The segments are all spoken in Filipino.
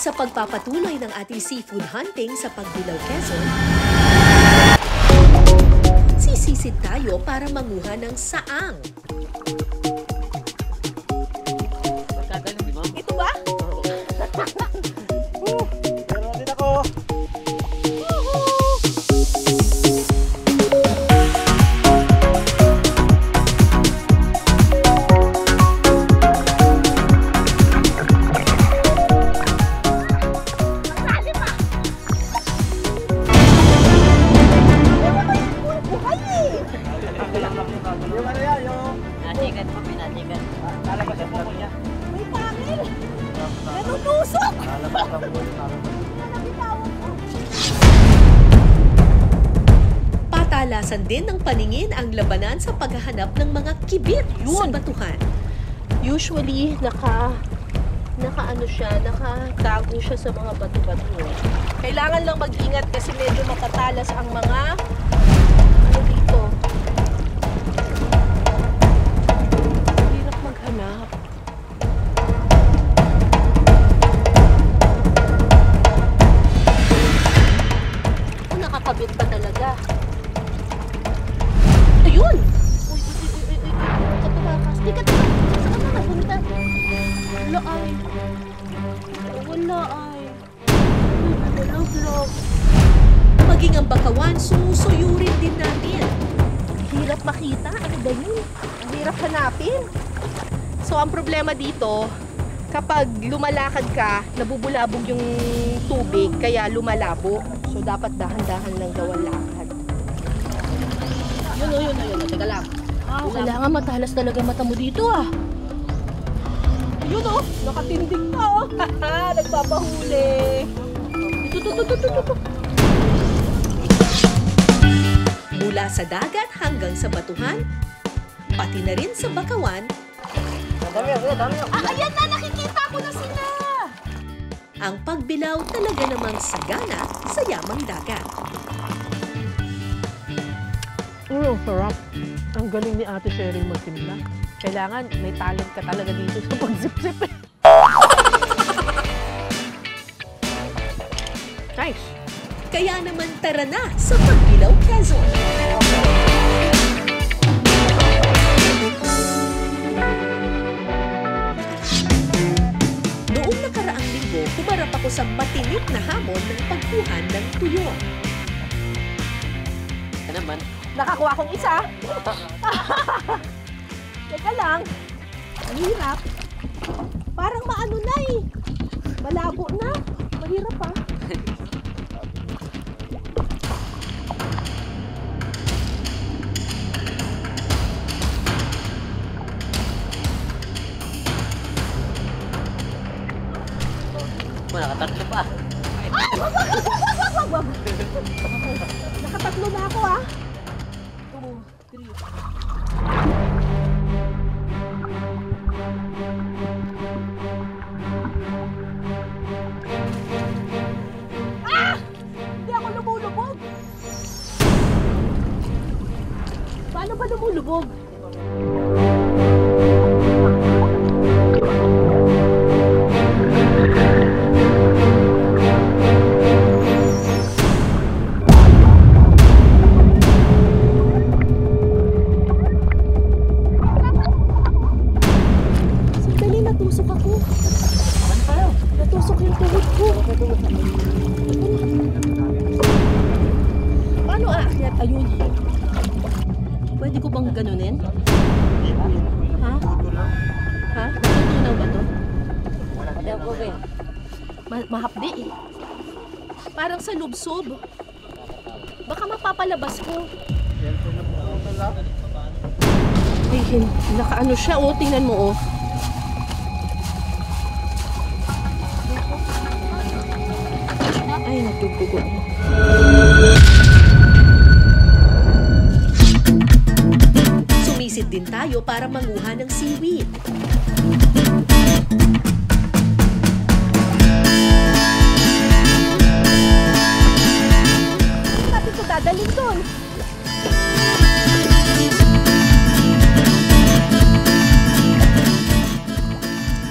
Sa pagpapatuloy ng ating seafood hunting sa Pagbilao, Quezon, sisisid tayo para manguha ng saang. Ito ba? Meron din ako. Yung ano yan, yung... Natigan mo, pinatigan. Lalabas ang buhay niya. May pangil! Nanunusok! Lalabas ang buhay niya. Patalasan din ng paningin ang labanan sa paghahanap ng mga kibit sa batuhan. Usually, nakaano siya, nakatago siya sa mga bato-bato. Kailangan lang mag-ingat kasi medyo makatalas ang mga ano dito. Hirap maghanap. Nakakabit pa talaga. Ayun! Uy, katumakas. Di ka tumakas. Saan ka napunta? Wala ay. Wala ay. Vlog. Maging ang bakawan, susuyurin din natin. Hirap makita. Ano ba yun? Ang hirap hanapin. So, ang problema dito, kapag lumalakad ka, nabubulabog yung tubig, kaya lumalabo. So, dapat dahan-dahan lang daw ang lakad. Yun. Teka lang. Kailangan matalas talaga mata mo dito ah. Yun oh, nakatindig na oh. Nagpapahuli. Ito. Mula sa dagat hanggang sa batuhan, pati na rin sa bakawan, Ayan na, nakikita ko na sila. ang Pagbilao talaga namang sagana sa yamang dagat. Sarap. Ang galing ni Ate Sherry magtimla. Kailangan may talent ka talaga dito sa pagsip-sip. Nice. Kaya naman tara na sa Pagbilao, Quezon! Noong nakaraang linggo, humarap ako sa matinik na hamon ng pagkuhan ng tuyo. Ano naman? Nakakuha akong isa. Teka lang. Ang hirap. Parang maano na eh. Malabo na. Mahirap ah. Nakatatlo pa. Wag. Nakatatlo na ako ah. 2, 3. Hindi ako lumulubog. Paano ba lumulubog? Natusok ako. Ano tayo? Natusok yung tuhod ko. Paano aakyat? Ayun. Pwede ko bang ganunin? Ha? Ha? Natutunaw ba to? Mahapdi eh. Parang sa lubsob. Baka mapapalabas ko. Ay, nakaano siya oh. Tingnan mo oh. Ay, natutugo. Sumisid din tayo para manguha ng seaweed. Natin ito dadalhin doon.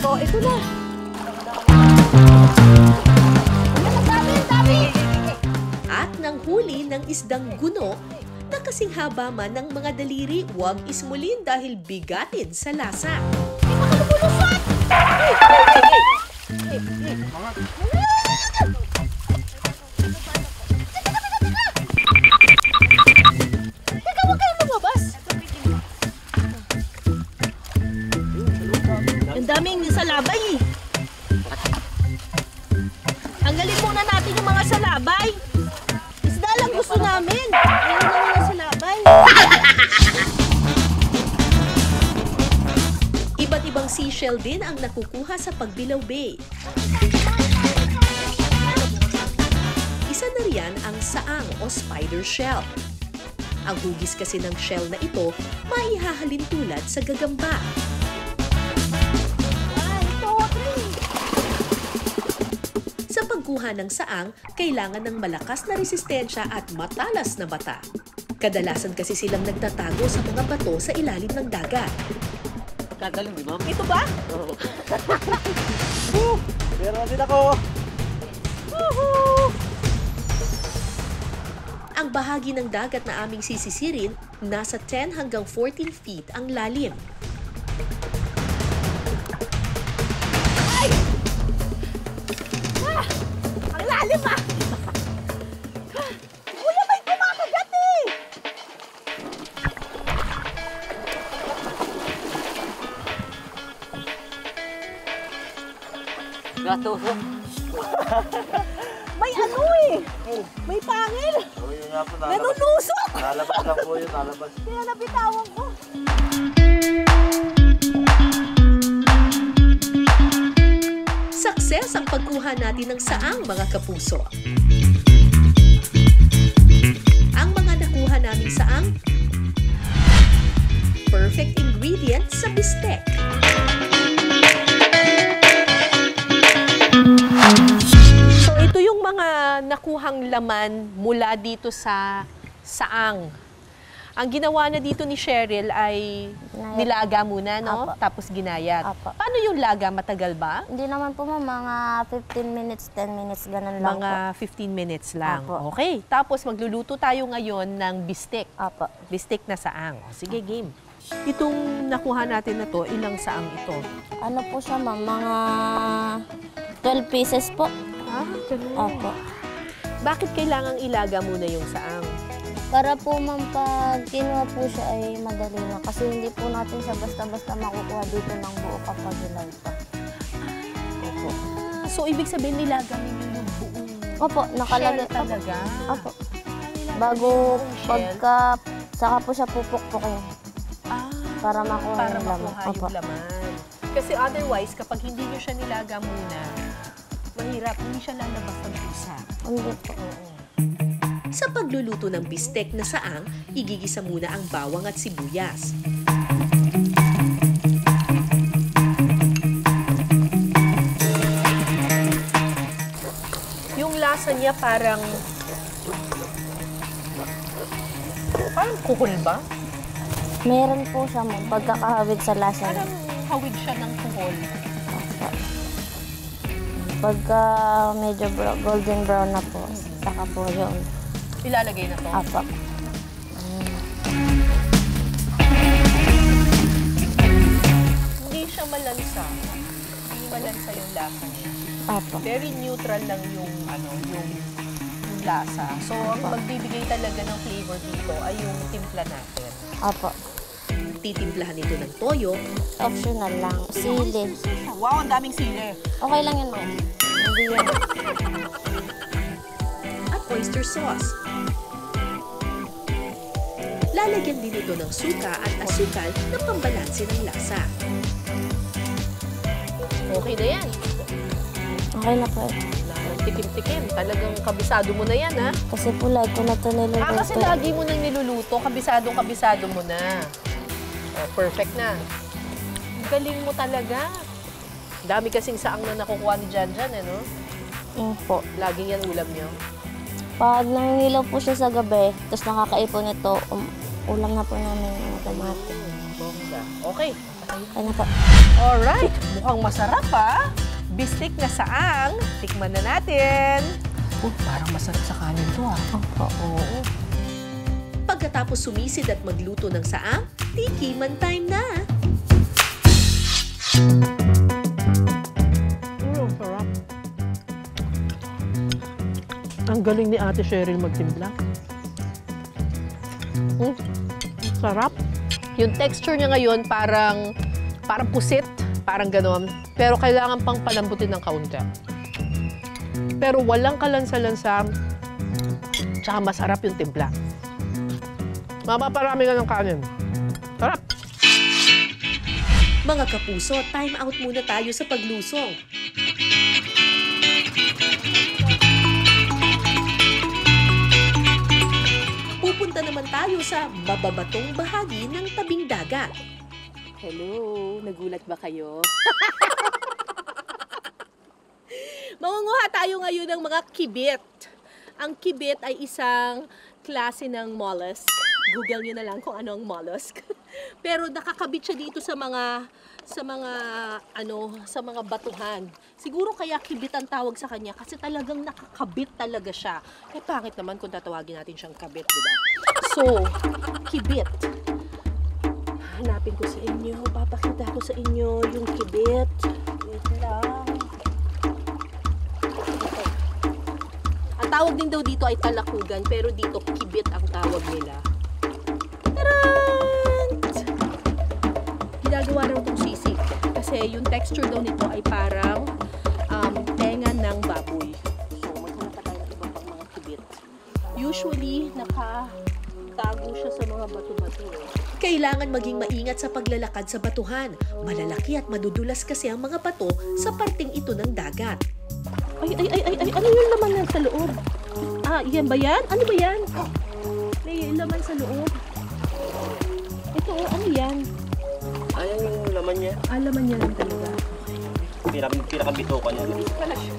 So, ito na. isdang guno na kasing haba man ng mga daliri, huwag ismulin dahil bigatin sa lasa. Teka, huwag kayong lumabas. Ang daming salabay eh. Tanggalin muna natin yung mga salabay. Isda lang gusto namin. Ayaw namin ng salabay. Iba't ibang seashell din ang nakukuha sa Pagbilao Bay. Isa na riyan ang saang o spider shell. Ang hugis kasi ng shell na ito, maihahalin tulad sa gagamba. Sa pagkuha ng saang, kailangan ng malakas na resistensya at matalas na mata. Kadalasan kasi silang nagtatago sa mga bato sa ilalim ng dagat. Kagaling, di ba? Ito ba? Oo. Pero din ako. Ang bahagi ng dagat na aming sisisirin, nasa 10 hanggang 14 feet ang lalim. Ang lalim ah! Kuya, may kumakagat eh! Gato. May ano eh! May pangil! Oo, yun nga po. Nanunusok! Nalabas lang po yun, nalabas. Kaya nabitawan ko. Success ang pagkuha natin ng saang, mga kapuso. Ang mga nakuha naming saang, perfect ingredient sa bistek. So ito yung mga nakuhang laman mula dito sa saang. Ang ginawa na dito ni Cheryl ay nilaga muna, no? Apo. Tapos ginayat. Apo. Paano yung laga? Matagal ba? Hindi naman po ma'am, mga 15 minutes, 10 minutes, ganun lang Mga po. 15 minutes lang. Apo. Okay. Tapos magluluto tayo ngayon ng bistek. Apo. Bistek na saang. O, sige, game. Itong nakuha natin na to, ilang saang ito? Ano po siya ma'am, mga 12 pieces po. Ah, ganun. Apo. Bakit kailangang ilaga muna yung saang? Para po ma'am, pag kinuha po siya ay madali na. Kasi hindi po natin siya basta-basta makukuha dito ng buo kapag hilaw pa. Opo. So, ibig sabihin nilaga ninyo yung buong Opo, nakalagay. shell talaga? Opo. Bago pagka, saka po siya pupukpukin. Ah, Para makuha para yung laman. makuha Opo. yung laman. Kasi otherwise, kapag hindi nyo siya nilaga muna, mahirap, hindi siya lalabas ng pusa. Hindi po. Sa pagluluto ng bistek na saang, igigisa muna ang bawang at sibuyas. Yung lasa niya parang kuhol ba? Meron po siya ma'am, pagkakahawig sa lasa niya. Parang hawig siya ng kuhol. Pagka medyo golden brown na po, saka po yun. Ilalagay na to. Apa. Hindi siya malansa. Hindi malansa yung lasa niya. Apa. Very neutral lang yung yung lasa. So, ang magbibigay talaga ng flavor dito ay yung timpla natin. Apa. Titimplahan ito ng toyo, Optional lang. Sili. Wow, ang daming sili. Okay lang yun ma'am. Hindi yun. at oyster sauce. Lalagyan din ito ng suka at asukal na pambalanse ng lasa. Okay na yan. Okay na po. Tikim-tikim. Talagang kabisado mo na yan, ha? Kasi po lagi ko na ito niluluto. Kasi lagi mo nang niluluto, kabisado mo na. Oh, perfect na. Galing mo talaga. Dami kasing saang na nakukuha ni Janjan, no? Po. Laging yan ulam niyo. Pag nangingilaw po siya sa gabi, tapos nakakaipon ito, ulam na po namin yung automatic. Bongga. Okay. Okay na po. Alright. Mukhang masarap, ha? Bistik na saang. Tikman na natin. Parang masarap sa kanin to, ha? Opo. Oo. pagkatapos sumisid at magluto ng saang, tikiman time na! Sarap. Ang galing ni Ate Cheryl magtimpla. Sarap. Yung texture niya ngayon parang pusit, parang ganon. Pero kailangan pang palambutin ng kaunti. Pero walang kalansa-lansa, tsaka masarap yung timpla. Mapaparami ka ng kanin. Sarap! Mga kapuso, time out muna tayo sa paglusong. Pupunta naman tayo sa mababatong bahagi ng tabing dagat. Hello, nagulat ba kayo? Mangunguha tayo ngayon ng mga kibit. Ang kibit ay isang klase ng mollusk. Google nyo na lang kung ano ang mollusk. Pero nakakabit siya dito sa mga batuhan. Siguro kaya kibit ang tawag sa kanya kasi talagang nakakabit talaga siya. Eh pangit naman kung tatawagin natin siyang kabit, di ba? So, kibit. Hanapin ko sa inyo, papakita ko sa inyo yung kibit. Wait lang. Okay. Ang tawag din daw dito ay talakugan, pero dito kibit ang tawag nila. Tarant! Ginagawa raw itong sisig kasi yung texture daw nito ay parang tenga ng baboy. So, maghanap pa tayo ng iba pang mga kibit. Usually, nakatago siya sa mga bato-bato. Kailangan maging maingat sa paglalakad sa batuhan. Malalaki at madudulas kasi ang mga bato sa parting ito ng dagat. Ay, ano yung laman yan sa loob? Ah, yan ba yan? Ano ba yan? May laman sa loob. Ito, ano yan? Ayan yung laman niya. Ah, laman niya lang talaga. Pinakabito ka niya. Pala siya.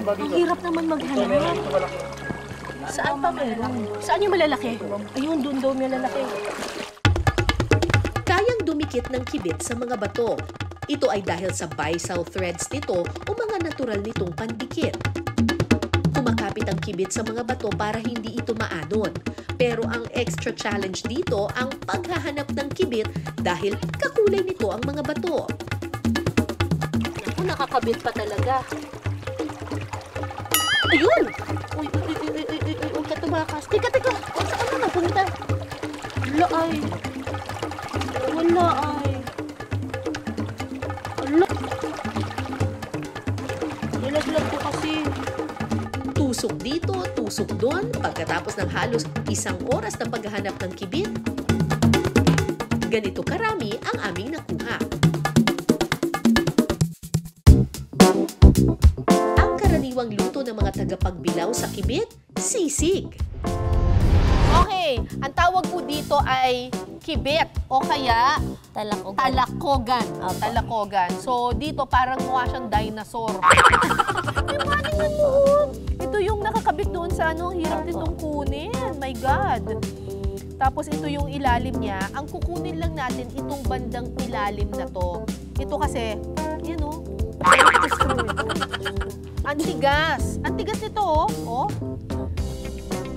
Ang hirap naman maghanap. Saan pa meron? Saan yung malalaki? Ayun, doon daw may malalaki. Kayang dumikit ng kibit sa mga bato. Ito ay dahil sa byssal threads nito o mga natural nitong pandikit. Kumakapit ang kibit sa mga bato para hindi ito maanon. Pero ang extra challenge dito ang paghahanap ng kibit dahil kakulay nito ang mga bato. Ako, nakakabit pa talaga. Ayun! Uy, katumakas. Teka. Saan na napunta? Wala ay. Nilaglag ko kasi. Tusok dito, tusok doon, pagkatapos ng halos 1 oras na paghahanap ng kibit. Ganito karami ang aming nakuha. Ang karaniwang luto ng mga tagapagbilaw sa kibit, sisig. Okay, ang tawag po dito ay kibit o kaya Talakugan. talakogan. Opo. Talakogan. So, dito parang mukha siyang dinosaur. May maning na doon. Ito yung nakakabit doon sa hirap nitong kunin. My God. Tapos ito yung ilalim niya. Ang kukunin lang natin itong bandang ilalim na to. Ito kasi, yan o. Ang tigas. Ang tigas nito oh.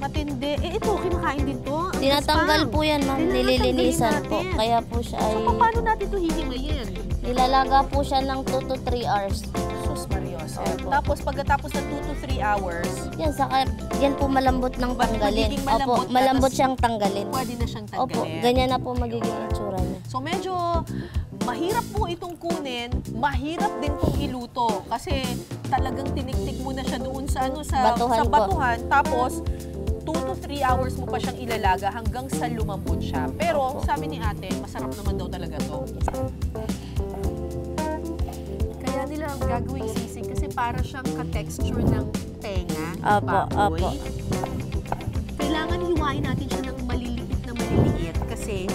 Matindi. Eh ito, kinakain din to. Ang Tinatanggal spam. po yan, ma'am. Tinatanggalin Nililinisan po. natin. Kaya po siya ay... So, paano natin ito hihimayin? Nilalaga po siya ng 2 to 3 hours. Sus Marios. Opo. Tapos pagkatapos ng 2 to 3 hours, Yan, saka yan po malambot ng tanggalin. magiging malambot Opo, na, malambot tas- siyang tanggalin. pwede na siyang tanggalin. Opo, ganyan na po magiging itsura niya. So medyo mahirap po itong kunin, mahirap din pong iluto kasi talagang tiniktik mo na siya doon sa Batuhan po. batuhan, tapos 2 to 3 hours mo pa siyang ilalaga hanggang sa lumambot siya. Pero sabi ni ate, masarap naman daw talaga to. Kaya nila ang gagawing sisig kasi para siyang ka-texture ng tenga, ng Opo, baboy. opo. Kailangan hiwain natin siya ng maliliit kasi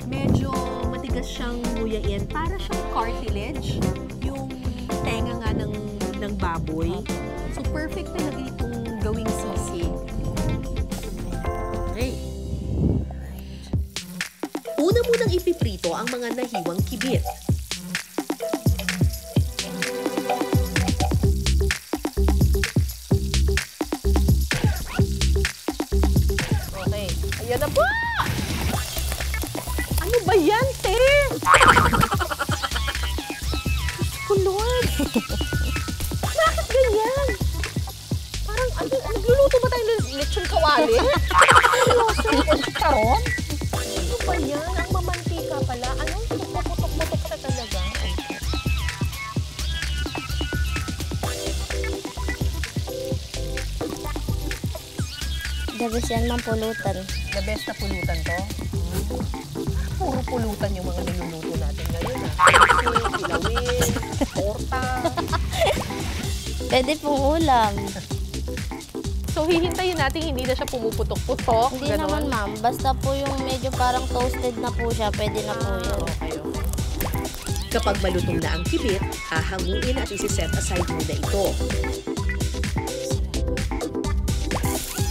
medyo matigas siyang nguyain. Para siyang cartilage, yung tenga nga ng baboy. So perfect talaga itong gawing sisig. Okay. Una munang ipiprito ang mga nahiwang kibit. Ano ba yan, te? Oh, Lord. Bakit ganyan? Parang, nagluluto ba tayo ng lechon kawali? Seryoso? Karon? Ano ba yan? Ang mamantika pala. Anong putok-putok na talaga? The best yan, ma'am, pulutan. The best na pulutan to? Puro pulutan yung mga niluluto natin ngayon. Kilawin, torta. Pwede pong ulam. So, hihintayin natin hindi na siya pumuputok-putok. Hindi naman, ma'am. Basta po yung medyo parang toasted na po siya, pwede na po yun. Okay. Kapag malutong na ang kibit, hahanguin at isi-set aside muna ito.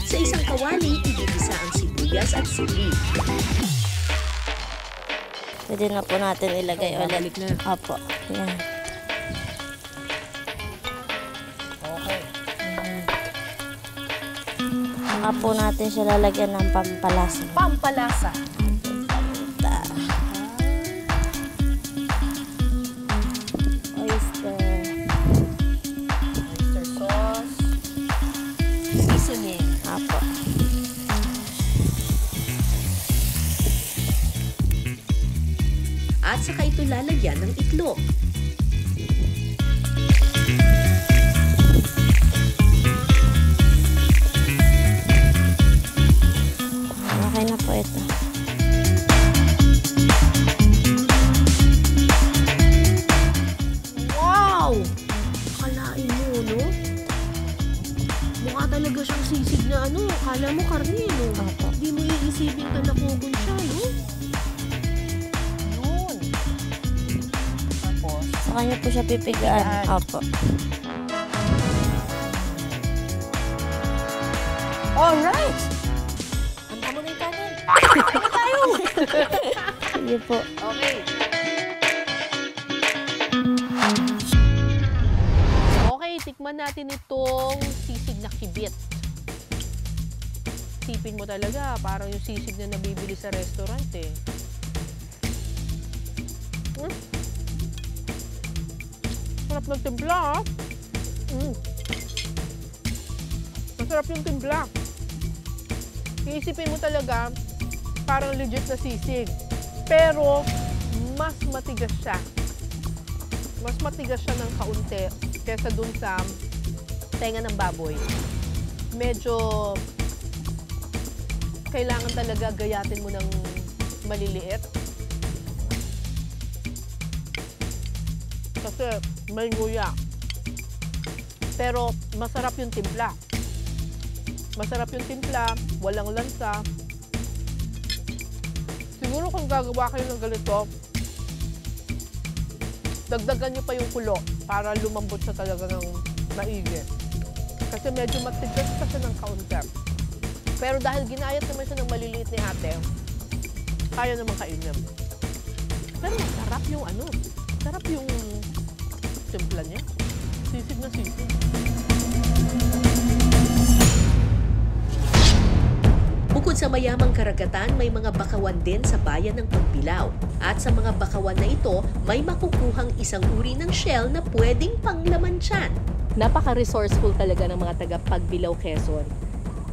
Sa isang kawali, igigisa ang sibuyas at sili. Pwede na po natin ilagay ulit. Babalik na. Opo. Yan. Okay. Saka po natin siya lalagyan ng pampalasa. Pampalasa. Oyster. Oyster sauce. Seasoning. Opo. At saka ito lalagyan ng itlog. Okay na po ito. Wow! Kalain mo, no? Mukha talaga siyang sisig na ano. Kala mo karne, no? Opo. Hindi mo iisipin talakugon siya, no? Yun. Tapos, Sa kanya po siya pipigaan. Pipigaan. Opo. alright! Handa mo na yung kanin. Sige po. Okay. Okay, tikman natin itong sisig na kibit. Sipin mo talaga, parang yung sisig na nabibili sa restaurant eh. Sarap ng timpla, ah. Masarap yung timpla. Iisipin mo talaga, parang legit na sisig. Pero, mas matigas siya. Mas matigas siya ng kaunti kesa dun sa tenga ng baboy. Medyo kailangan talaga gayatin mo ng maliliit. Kasi may nguya. Pero masarap yung timpla. Masarap yung timpla, walang lansa. Siguro kung gagawa kayo ng ganito, dagdagan nyo pa yung kulo para lumambot siya talaga ng maigi. Kasi medyo matigas pa siya ng kaunti. Pero dahil ginayat naman siya ng maliliit ni ate, kaya naman kainin. Pero masarap yung ano, sarap yung timpla niya. Sisig na sisig. Bukod sa mayamang karagatan, may mga bakawan din sa bayan ng Pagbilao. At sa mga bakawan na ito, may makukuhang isang uri ng shell na pwedeng panglaman tiyan. Napaka-resourceful talaga ng mga taga Pagbilao, Quezon.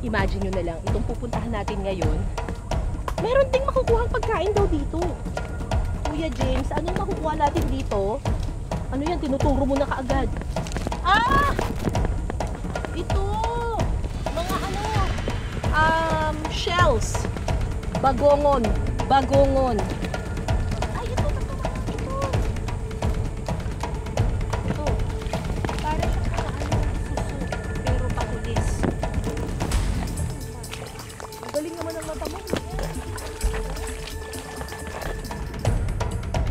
Imagine nyo na lang, itong pupuntahan natin ngayon, meron ding makukuhang pagkain daw dito. Kuya James, anong makukuha natin dito? Ano yan? Tinuturo mo na kaagad. Ah! Ito! Mga ano? Shells. Bagongon. Bagongon. Ay, ito. Ito. Para siya suso. Pero patulis. Ang galing naman ang mata mo.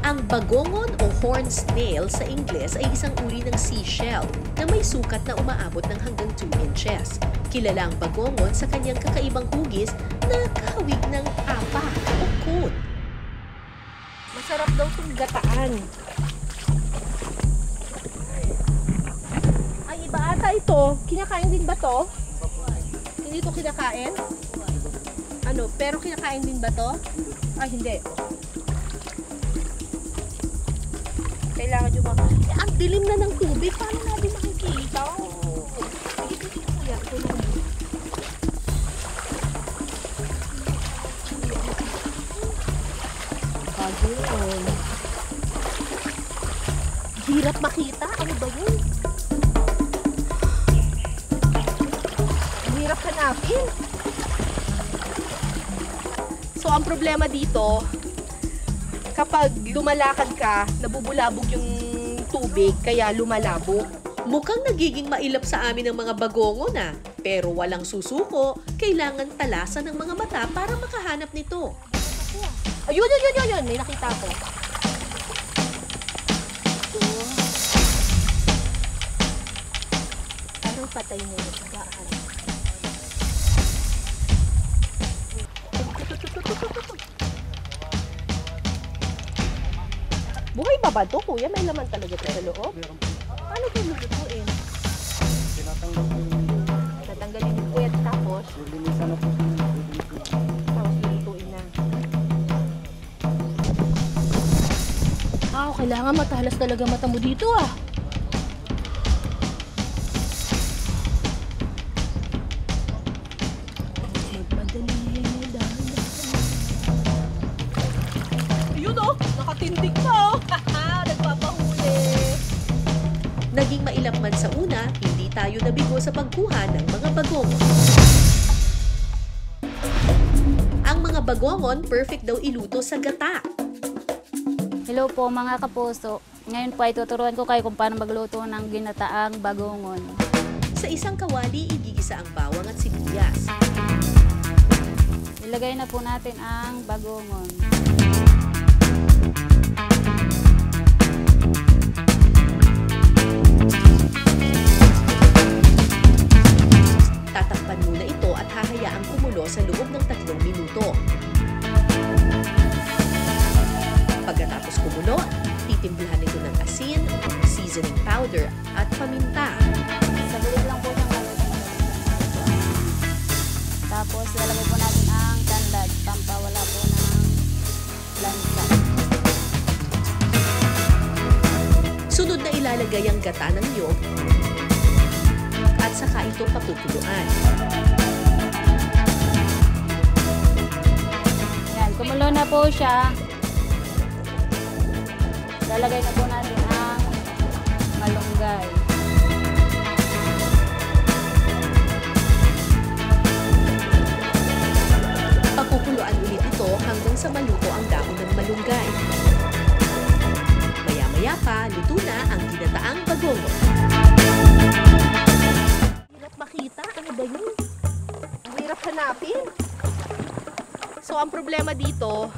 Ang bagongon o horned snail sa Ingles ay isang uri ng seashell na may sukat na umaabot ng hanggang 2 inches. Kilala ang bagongon sa kanyang kakaibang hugis na kahawig ng apa o cone. Masarap daw itong gataan. Ay, iba ata ito. Kinakain din ba to? Hindi ito kinakain? Ano, pero kinakain din ba to? Ah, hindi. Kailangan nyo ba? Eh, ang dilim na ng tubig. Paano natin makikita? Oh. Sige, kuya. Ito lang. Bagoong. Hirap makita. Ano ba yun? Ang hirap hanapin. So, ang problema dito, kapag lumalakad ka, nabubulabog yung tubig, kaya lumalabo. Mukhang nagiging mailap sa amin ang mga bagongon na, pero walang susuko, kailangan talasan ng mga mata para makahanap nito. Ayun, yun. May nakita ko. Parang patay mo yung tagaan. Buhay pa ba ito, kuya? May laman talaga ito sa loob? Paano ito lulutuin? Tatanggalin yung puwet tapos? Tapos lulutuin na. Kailangan matalas talaga mata mo dito ah. Ayun oh, nakatindig pa oh. Nagpapahuli. Naging mailap man sa una, hindi tayo nabigo sa pagkuha ng mga bagongon. Ang mga bagongon, perfect daw iluto sa gata. Hello po mga kapuso. Ngayon po ay tuturuan ko kayo kung paano magluto ng ginataang bagongon. Sa isang kawali, igigisa ang bawang at sibuyas. Ilagay na po natin ang bagongon. Tatakpan muna ito at hahayaang kumulo sa loob ng 3 minuto. Pagkatapos kumulo, titimplahan ito ng asin, seasoning powder at paminta. Sabulit lang po siyang maluto. Tapos lalagay po natin ang tanlad, pampawala po ng lansa. Sunod na ilalagay ang gata ng niyog at saka ito pakukuluan. Yan, kumulo na po siya. Lalagay na po natin ang malunggay. Pakukuluan ulit ito hanggang sa maluto ang dahon ng malunggay. Maya-maya pa, luto na ang ginataang bagongon. Hirap makita. Ano ba yun? Ang hirap hanapin. So, ang problema dito,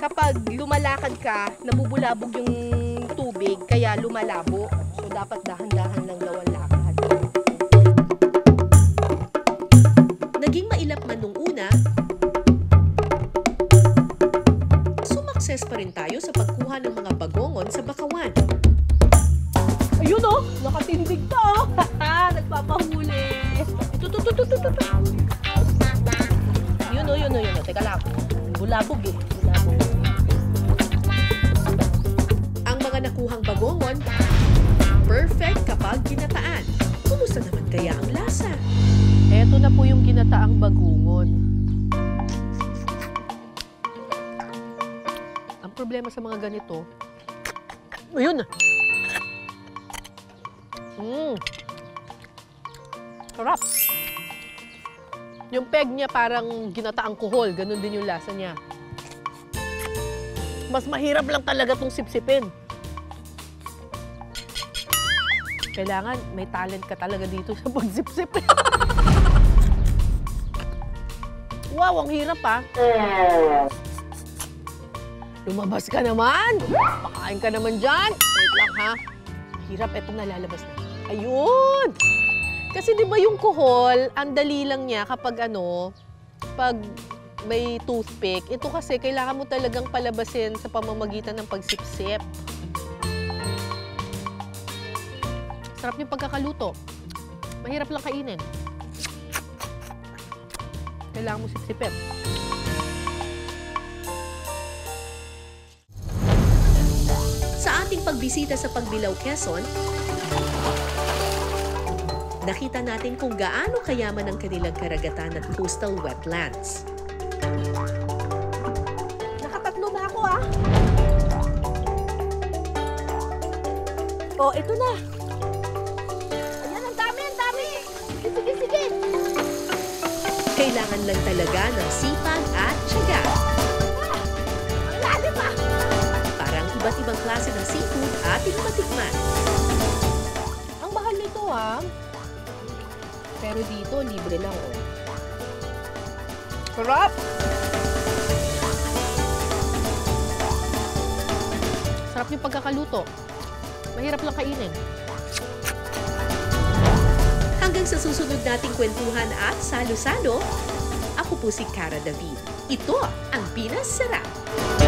kapag lumalakad ka, nabubulabog yung tubig, kaya lumalabo. So, dapat dahan-dahan lang daw ang lakad. Naging mailap man nung una, sumakses pa rin tayo sa pagkuha ng mga bagongon sa bakawan. Ayun oh, nakatindig pa oh. Nagpapahuli. Ito. Yun oh. Teka lang. Bulabog eh. Bulabog. Ang mga nakuhang bagongon, perfect kapag ginataan. Kumusta naman kaya ang lasa? Eto na po yung ginataang bagongon. Ang problema sa mga ganito, ayun! Sarap! Yung peg niya parang ginataang kuhol, ganun din yung lasa niya. Mas mahirap lang talaga itong sipsipin. Kailangan may talent ka talaga dito sa pagsipsip. Wow, ang hirap ah. Lumabas ka naman. Pakain ka naman dyan. Wait lang ha. Hirap, etong nalalabas na. Ayun! Kasi di ba yung kuhol, ang dali lang niya kapag pag may toothpick. Ito kasi kailangan mo talagang palabasin sa pamamagitan ng pagsipsip. Sarap yung pagkakaluto. Mahirap lang kainin. Kailangan mo sipsipin. pagbisita sa Pagbilao, Quezon, nakita natin kung gaano kayaman ang kanilang karagatan at coastal wetlands. Nakatatlo na ako ah. Oh, ito na. Ayan, ang dami, ang dami. Sige, sige. Kailangan lang talaga ng sipag at tiyaga. Ang lalim ah. Parang iba't ibang klase ng seafood ating matikman. Ang mahal nito ah. Pero dito, libre lang oh. Sarap! Sarap yung pagkakaluto. Mahirap lang kainin. Hanggang sa susunod nating kwentuhan at salo-salo, ako po si Cara David. Ito ang Pinas Sarap!